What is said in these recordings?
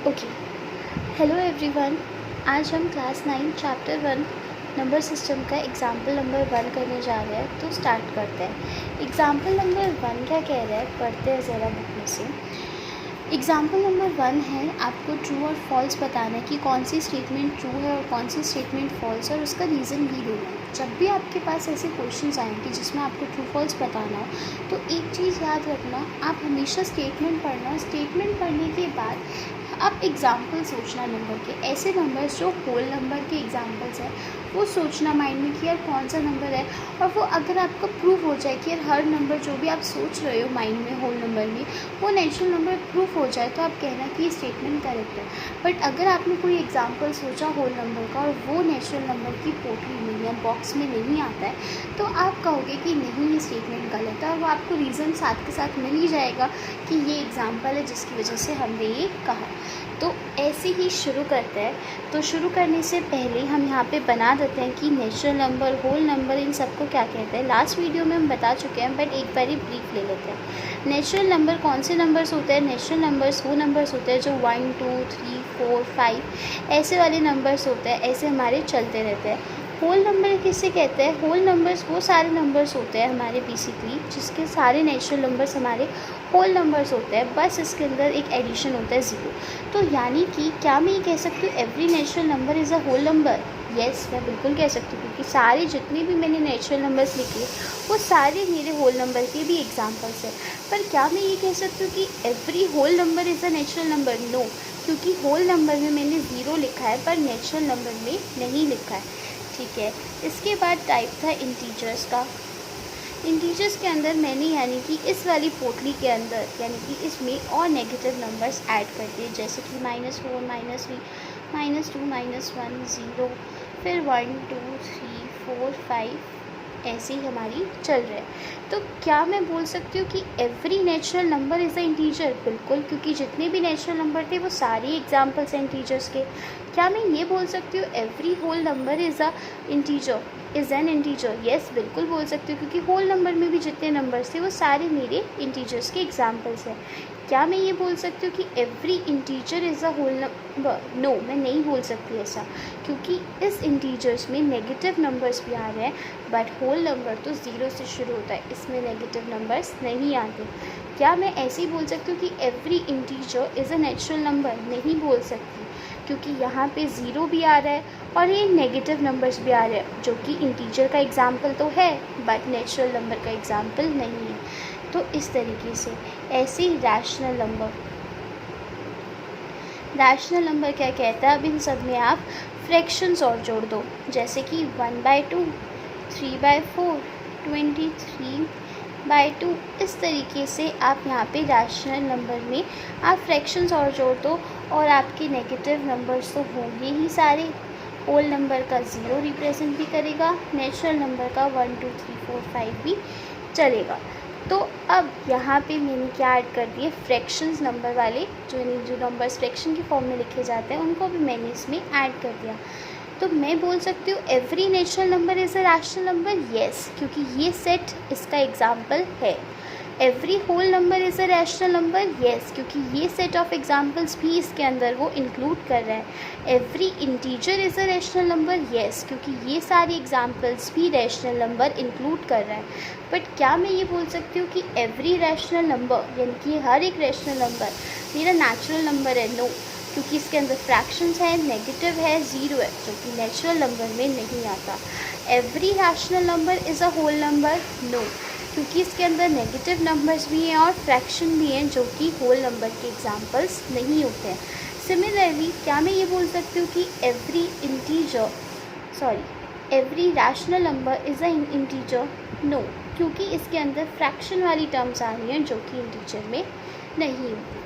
Okay, hello everyone. आज हम class 9 chapter 1 number system का एग्जाम्पल नंबर 1 करने जा रहे हैं। तो स्टार्ट करते हैं। एग्जाम्पल नंबर 1 क्या कह रहा है, पढ़ते हैं ज़रा बुक में से। एग्जाम्पल नंबर 1 है, आपको ट्रू और फॉल्स बताना है कि कौन सी स्टेटमेंट ट्रू है और कौन सी स्टेटमेंट फॉल्स है, और उसका रीज़न भी देना है। जब भी आपके पास ऐसे क्वेश्चंस आएंगे जिसमें आपको ट्रू फॉल्स बताना हो, तो एक चीज़ याद रखना, आप हमेशा स्टेटमेंट पढ़ना। स्टेटमेंट पढ़ने के बाद आप एग्जाम्पल सोचना नंबर के, ऐसे नंबर्स जो होल नंबर के एग्जाम्पल्स हैं वो सोचना माइंड में कि यार कौन सा नंबर है। और वो अगर आपका प्रूफ हो जाए कि यार हर नंबर जो भी आप सोच रहे हो माइंड में होल नंबर में वो नेचुरल नंबर प्रूफ हो जाए, तो आप कहना कि ये स्टेटमेंट करेक्ट है। बट अगर आपने कोई एग्जाम्पल सोचा होल नंबर का और वो नेचुरल नंबर की पोटली में या बॉक्स में नहीं आता है, तो आप कहोगे कि नहीं ये स्टेटमेंट गलत है, और वो आपको रीज़न साथ के साथ मिल ही जाएगा कि ये एग्जाम्पल है जिसकी वजह से हमने ये कहा। तो ऐसे ही शुरू करते हैं। तो शुरू करने से पहले हम यहाँ पे बना देते हैं कि नेचुरल नंबर, होल नंबर, इन सबको क्या कहते हैं। लास्ट वीडियो में हम बता चुके हैं, बट एक बार ही ब्रीफ ले लेते हैं। नेचुरल नंबर कौन से नंबर्स होते हैं? नेचुरल नंबर्स वो नंबर्स होते हैं जो 1 2 3 4 5 ऐसे वाले नंबर्स होते हैं, ऐसे हमारे चलते रहते हैं। होल नंबर किसे कहते हैं? होल नंबर्स वो सारे नंबर्स होते हैं हमारे बेसिकली जिसके सारे नेचुरल नंबर्स हमारे होल नंबर्स होते हैं, बस इसके अंदर एक एडिशन होता है 0। तो यानी कि क्या मैं ये कह सकती हूँ every natural number is a whole number? Yes, मैं बिल्कुल कह सकती हूँ, क्योंकि सारे जितने भी मैंने नेचुरल नंबर्स लिखे वो सारे मेरे होल नंबर के भी एग्जाम्पल्स हैं। पर क्या मैं ये कह सकती हूँ कि every whole number is a natural number? No, क्योंकि होल नंबर में मैंने 0 लिखा है पर नेचुरल नंबर में नहीं लिखा है। ठीक है, इसके बाद टाइप था इंटीजर्स का। इंटीजर्स के अंदर मैंने यानी कि इस वाली पोटली के अंदर यानी कि इसमें और नेगेटिव नंबर्स ऐड कर दिए, जैसे कि -4 -3 -2 -1 0, फिर 1 2 3 4 5 ऐसे ही हमारी चल रहा है। तो क्या मैं बोल सकती हूँ कि every natural number is an integer? बिल्कुल, क्योंकि जितने भी नेचुरल नंबर थे वो सारे एग्जाम्पल्स हैं इंटीजर्स के। क्या मैं ये बोल सकती हूँ every whole number is an integer, is an integer? Yes, बिल्कुल बोल सकती हूँ, क्योंकि होल नंबर में भी जितने नंबर्स थे वो सारे मेरे इंटीजर्स के एग्जाम्पल्स हैं। क्या मैं ये बोल सकती हूँ कि every integer is a whole number? No, मैं नहीं बोल सकती ऐसा, क्योंकि इस इंटीजर्स में नेगेटिव नंबर्स भी आ रहे हैं, बट होल नंबर तो 0 से शुरू होता है, इसमें नेगेटिव नंबर्स नहीं आते। क्या मैं ऐसे ही बोल सकती हूँ कि every integer is a natural number? नहीं बोल सकती, क्योंकि यहाँ पे 0 भी आ रहा है और ये नेगेटिव नंबर्स भी आ रहे हैं, जो कि इंटीजर का एग्जाम्पल तो है बट नेचुरल नंबर का एग्जाम्पल नहीं है। तो इस तरीके से ऐसे ही रैशनल नंबर क्या कहता है? अब इन सब में आप फ्रैक्शंस और जोड़ दो, जैसे कि 1/2, 3/4, 23/2। इस तरीके से आप यहाँ पे रैशनल नंबर में आप फ्रैक्शंस और जोड़ दो, और आपके नेगेटिव नंबर्स तो होंगे ही सारे। होल नंबर का 0 रिप्रेजेंट भी करेगा, नेचुरल नंबर का 1 2 3 4 5 भी चलेगा। तो अब यहाँ पे मैंने क्या ऐड कर दिए? फ्रैक्शंस नंबर वाले, जो नंबर्स फ्रैक्शन की फॉर्म में लिखे जाते हैं उनको भी मैंने इसमें ऐड कर दिया। तो मैं बोल सकती हूँ every natural number is a rational number? Yes, क्योंकि ये सेट इसका एग्जाम्पल है। Every whole number is a rational number? Yes, क्योंकि ये सेट ऑफ एग्जाम्पल्स भी इसके अंदर वो इंक्लूड कर रहा है। Every integer is a rational number? Yes, क्योंकि ये सारे एग्जाम्पल्स भी रैशनल नंबर इंक्लूड कर रहा है। बट क्या मैं ये बोल सकती हूँ कि एवरी रैशनल नंबर यानी कि हर एक रैशनल नंबर मेरा नेचुरल नंबर है? नो, क्योंकि इसके अंदर फ्रैक्शंस है, नेगेटिव है, 0 है, जो कि नेचुरल नंबर में नहीं आता। Every rational number is a whole number? No, क्योंकि इसके अंदर नेगेटिव नंबर्स भी हैं और फ्रैक्शन भी हैं, जो कि होल नंबर के एग्जाम्पल्स नहीं होते हैं। सिमिलरली क्या मैं ये बोल सकती हूँ कि every rational number is an integer? No, क्योंकि इसके अंदर फ्रैक्शन वाली टर्म्स आ रही हैं जो कि इंटीजर में नहीं होती।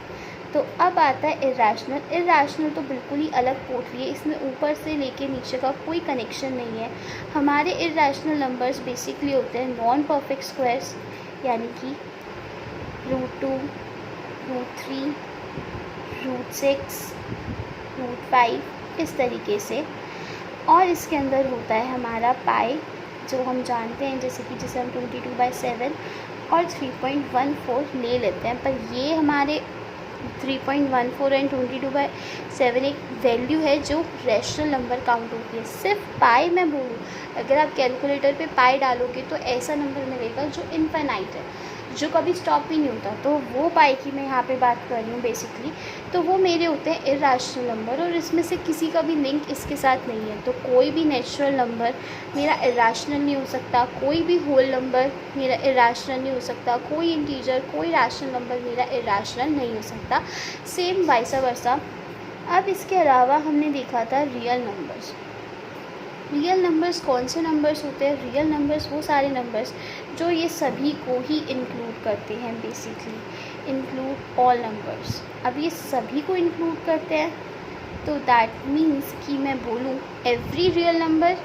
तो अब आता है इरैशनल। इरैशनल तो बिल्कुल ही अलग पोटली है, इसमें ऊपर से लेके नीचे का कोई कनेक्शन नहीं है। हमारे इरैशनल नंबर्स बेसिकली होते हैं नॉन परफेक्ट स्क्वायर्स, यानी कि √2, √3, √6, √5 इस तरीके से। और इसके अंदर होता है हमारा पाई, जो हम जानते हैं, जैसे हम 22/7 और 3.14 ले लेते हैं, पर ये हमारे 3.14 एंड 22/7 एक वैल्यू है जो रैशनल नंबर काउंट होती है। सिर्फ पाई मैं बोलूँ, अगर आप कैलकुलेटर पे पाई डालोगे तो ऐसा नंबर मिलेगा जो इनफाइनाइट है, जो कभी स्टॉप ही नहीं होता। तो वो पाई की मैं यहाँ पे बात कर रही हूँ बेसिकली। तो वो मेरे होते हैं इर्राशनल नंबर, और इसमें से किसी का भी लिंक इसके साथ नहीं है। तो कोई भी नेचुरल नंबर मेरा इर्राशनल नहीं हो सकता, कोई भी होल नंबर मेरा इर्राशनल नहीं हो सकता, कोई इंटीजर, कोई रैशनल नंबर मेरा इर्राशनल नहीं हो सकता। Same vice versa. अब इसके अलावा हमने देखा था रियल नंबर्स। रियल नंबर्स कौन से नंबर्स होते हैं? रियल नंबर्स वो सारे नंबर्स जो ये सभी को ही इंक्लूड करते हैं, बेसिकली इंक्लूड ऑल नंबर्स। अब ये सभी को इंक्लूड करते हैं, तो दैट मीन्स कि मैं बोलूँ एवरी रियल नंबर,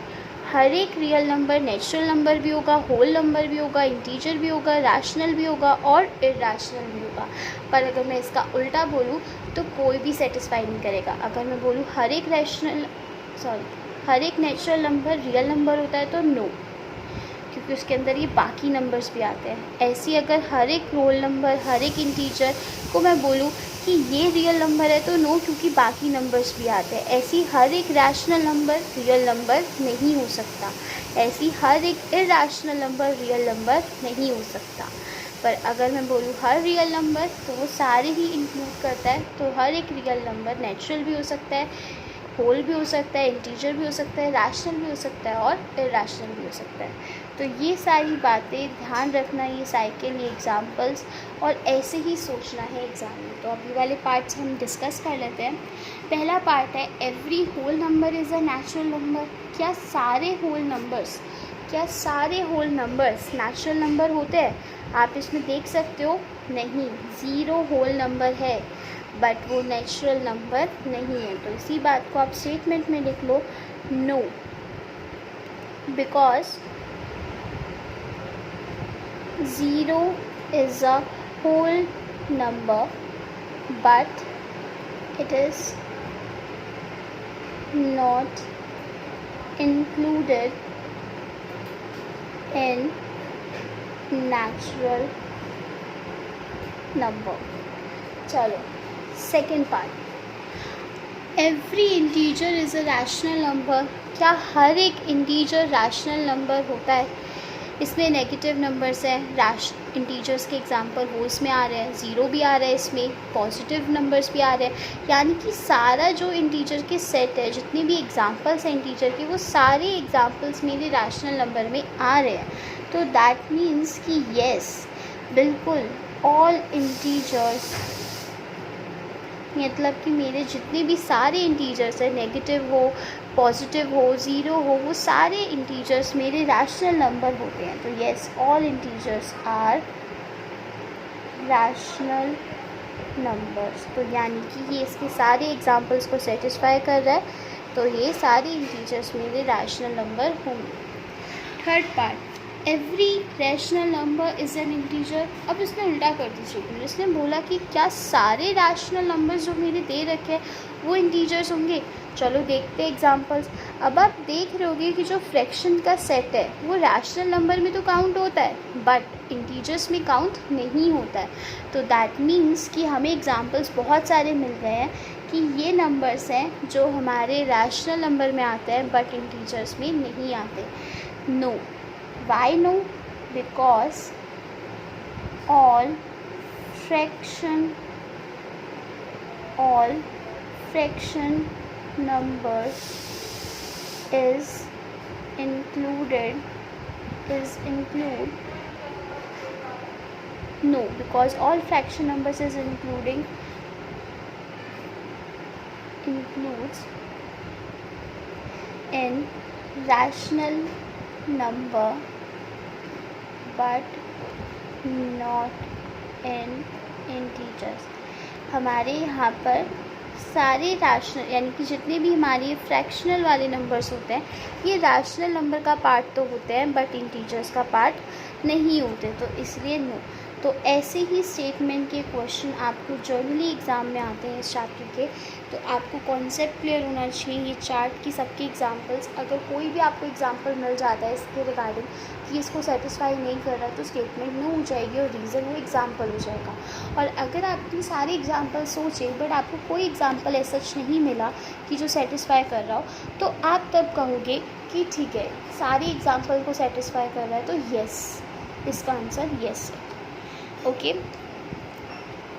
हर एक रियल नंबर नेचुरल नंबर भी होगा, होल नंबर भी होगा, इंटीजर भी होगा, रैशनल भी होगा और इर्राशनल भी होगा। पर अगर मैं इसका उल्टा बोलूँ तो कोई भी सेटिस्फाई नहीं करेगा। अगर मैं बोलूँ हर एक हर एक नेचुरल नंबर रियल नंबर होता है तो नो, क्योंकि उसके अंदर ये बाकी नंबर्स भी आते हैं। ऐसी अगर हर एक होल नंबर, हर एक इंटीजर को मैं बोलूँ कि ये रियल नंबर है तो नो, क्योंकि बाकी नंबर्स भी आते हैं। ऐसी हर एक रैशनल नंबर रियल नंबर नहीं हो सकता, ऐसी हर एक इर्रैशनल नंबर रियल नंबर नहीं हो सकता। पर अगर मैं बोलूँ हर रियल नंबर तो वो सारे ही इंक्लूड करता है। तो हर एक रियल नंबर नेचुरल भी हो सकता है, होल भी हो सकता है, इंटीजर भी हो सकता है, रैशनल भी हो सकता है और इर्रैशनल भी हो सकता है। तो ये सारी बातें ध्यान रखना, ये साइकिल, ये एग्जांपल्स, और ऐसे ही सोचना है एग्ज़ाम में। तो अभी वाले पार्ट्स हम डिस्कस कर लेते हैं। पहला पार्ट है every whole number is a natural number. क्या सारे होल नंबर्स नेचुरल नंबर होते हैं? आप इसमें देख सकते हो, नहीं, 0 होल नंबर है बट वो नेचुरल नंबर नहीं है। तो इसी बात को आप स्टेटमेंट में लिख लो, no, because 0 is a whole number but it is not included in natural number। चलो second part, every integer is a rational number. क्या हर एक इंटीजर रैशनल नंबर होता है? इसमें नेगेटिव नंबर्स हैं, इंटीजर्स के एग्जांपल वो इसमें आ रहे हैं, 0 भी आ रहा है इसमें, पॉजिटिव नंबर्स भी आ रहे हैं, यानी कि सारा जो इंटीजर के सेट है, जितने भी एग्जांपल्स हैं इंटीजर के, वो सारे एग्जांपल्स मेरे रैशनल नंबर में आ रहे हैं। तो दैट मीन्स कि येस, बिल्कुल ऑल इंटीजर्स, मतलब कि मेरे जितने भी सारे इंटीजर्स हैं, नेगेटिव हो, पॉजिटिव हो, 0 हो, वो सारे इंटीजर्स मेरे रैशनल नंबर होते हैं। तो yes, all integers are rational numbers. तो यानी कि ये इसके सारे एग्जांपल्स को सेटिस्फाई कर रहा है, तो ये सारे इंटीजर्स मेरे रैशनल नंबर होंगे। Third part, every rational number is an integer. अब इसने उल्टा कर दी स्टेटमेंट, इसने बोला कि क्या सारे रैशनल नंबर्स जो मेरे दे रखे हैं वो इंटीजर्स होंगे? चलो देखते हैं एग्जांपल्स। अब आप देख रहे होगे कि जो फ्रैक्शन का सेट है वो रैशनल नंबर में तो काउंट होता है बट इंटीजर्स में काउंट नहीं होता है। तो दैट मीन्स कि हमें एग्जांपल्स बहुत सारे मिल गए हैं कि ये नंबर्स हैं जो हमारे रैशनल नंबर में आते हैं बट इंटीजर्स में नहीं आते। No, why no? Because all fraction numbers is include no, because all fraction numbers is includes in rational number but not in integers। हमारे यहाँ पर सारे रैशनल, यानी कि जितने भी हमारे फ्रैक्शनल वाले नंबर्स होते हैं, ये रैशनल नंबर का पार्ट तो होते हैं बट इंटीजर्स का पार्ट नहीं होते। तो इसलिए नो। तो ऐसे ही स्टेटमेंट के क्वेश्चन आपको जनरली एग्ज़ाम में आते हैं इस चैप्टर के। तो आपको कॉन्सेप्ट क्लियर होना चाहिए, ये चार्ट की सबकी एग्जांपल्स, अगर कोई भी आपको एग्जांपल मिल जाता है इसके रिगार्डिंग कि इसको सेटिस्फाई नहीं कर रहा तो स्टेटमेंट नो हो जाएगी और रीज़न वो एग्जांपल हो जाएगा। और अगर आपने सारे एग्जांपल सोचे बट आपको कोई एग्जांपल ऐसा नहीं मिला कि जो सेटिस्फाई कर रहा हो, तो आप तब कहोगे कि ठीक है सारे एग्जांपल को सेटिस्फाई कर रहा है, तो येस, इसका आंसर येस है। ओके,